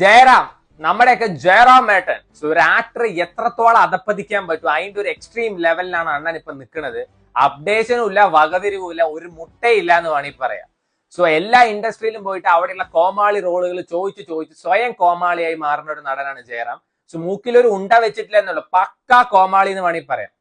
ജയറാം, നമ്മുടെയൊക്കെ ജയറാം ഏട്ടൻ ഒരു ആക്ടർ എത്രത്തോളം അധപ്പതിക്കാൻ പറ്റും അതിന്റെ ഒരു എക്സ്ട്രീം ലെവലിലാണ് അണ്ണൻ ഇപ്പൊ നിൽക്കുന്നത്. അപ്ഡേഷനും ഇല്ല, വകതിരിവുമില്ല, ഒരു മുട്ടയില്ല എന്ന് വേണമെങ്കിൽ പറയാം. സോ എല്ലാ ഇൻഡസ്ട്രിയിലും പോയിട്ട് അവിടെയുള്ള കോമാളി റോളുകൾ ചോദിച്ചു ചോദിച്ച് സ്വയം കോമാളിയായി മാറുന്ന ഒരു നടനാണ് ജയറാം. സോ മൂക്കിലൊരു ഉണ്ട വെച്ചിട്ടില്ല എന്നുള്ള പക്കാ കോമാളി എന്ന് വേണമെങ്കിൽ പറയാം.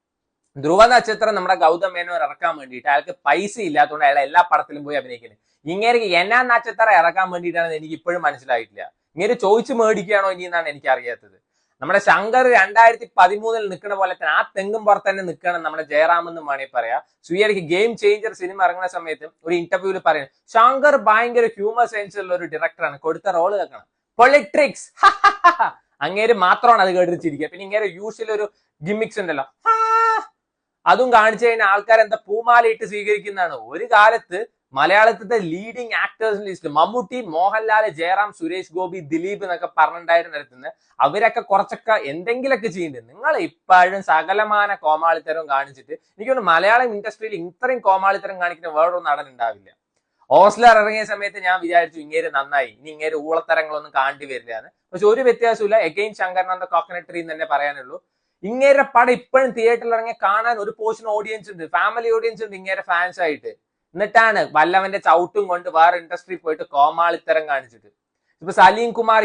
ധ്രുവ നക്ഷത്രം നമ്മുടെ ഗൗതം മേനോൻ ഇറക്കാൻ വേണ്ടിയിട്ട് അയാൾക്ക് പൈസ ഇല്ലാത്തതുകൊണ്ട് അയാൾ എല്ലാ പടത്തിലും പോയി അഭിനയിക്കുന്നത്. ഇങ്ങനെ എന്നാ നക്ഷത്രം ഇറക്കാൻ വേണ്ടിയിട്ടാണ് എനിക്ക് ഇപ്പോഴും മനസ്സിലായിട്ടില്ല. ഇങ്ങനെ ചോദിച്ചു മേടിക്കുകയാണോ ഇനി എന്നാണ് എനിക്ക് അറിയാത്തത്. നമ്മുടെ ശങ്കർ 2013 നിൽക്കുന്ന പോലെ തന്നെ ആ തെങ്ങും പുറത്ത് തന്നെ നിൽക്കണം നമ്മുടെ ജയറാം എന്ന് വേണമെങ്കിൽ പറയാം. സുയർക്ക് ഗെയിം ചേഞ്ചർ സിനിമ ഇറങ്ങുന്ന സമയത്ത് ഒരു ഇന്റർവ്യൂവിൽ പറയുന്നത് ശങ്കർ ഭയങ്കര ഹ്യൂമർ സെൻസ് ഉള്ള ഒരു ഡയറക്ടറാണ്, കൊടുത്ത റോള് കേൾക്കണം, പൊളിട്രിക്സ് അങ്ങേര് മാത്രമാണ് അത് കേട്ടിരിക്കുക. പിന്നെ ഇങ്ങനെ യൂഷ്വൽ ഒരു ഗിമിക്സ് ഉണ്ടല്ലോ, അതും കാണിച്ചു കഴിഞ്ഞാൽ ആൾക്കാർ എന്താ പൂമാലയിട്ട് സ്വീകരിക്കുന്നതാണ്. ഒരു കാലത്ത് മലയാളത്തിലെ leading actors list Mammootty, Mohanlal, Jayaram, Suresh Gopi, Dileep എന്നൊക്കെ പറഞ്ഞിട്ടുണ്ടായിരുന്നിടത്തുനിന്ന് അവരൊക്കെ കുറച്ചൊക്കെ എന്തെങ്കിലുമൊക്കെ ചെയ്യുന്നുണ്ട്. നിങ്ങൾ ഇപ്പോഴും സകലമാന കോമാളിത്തരം കാണിച്ചിട്ട് എനിക്കൊന്ന് മലയാളം ഇൻഡസ്ട്രിയിൽ ഇത്രയും കോമാളിത്തരം കാണിക്കുന്ന വേറൊരു നടൻ ഉണ്ടാവില്ല. ഓസ്ലർ ഇറങ്ങിയ സമയത്ത് ഞാൻ വിചാരിച്ചു ഇങ്ങേര് നന്നായി, ഇനി ഇങ്ങേര് ഊളത്തരങ്ങളൊന്നും കാണേണ്ടി വരില്ല എന്ന്. പക്ഷെ ഒരു വ്യത്യാസമില്ല. എഗെയിൻ ശങ്കറിന്റെ കോക്കനട്ട് ട്രീ എന്ന് തന്നെ പറയാനുള്ളൂ. ഇങ്ങേരെ പടം ഇപ്പോഴും തിയേറ്ററിൽ ഇറങ്ങി കാണാൻ ഒരു പോർഷൻ ഓഡിയൻസ് ഉണ്ട്, ഫാമിലി ഓഡിയൻസ് ഉണ്ട് ഇങ്ങേരെ ഫാൻസ് ആയിട്ട്. എന്നിട്ടാണ് വല്ലവന്റെ ചവിട്ടും കൊണ്ട് വേറെ ഇൻഡസ്ട്രി പോയിട്ട് കോമാളിത്തരം കാണിച്ചിട്ട്. ഇപ്പൊ സലീം കുമാർ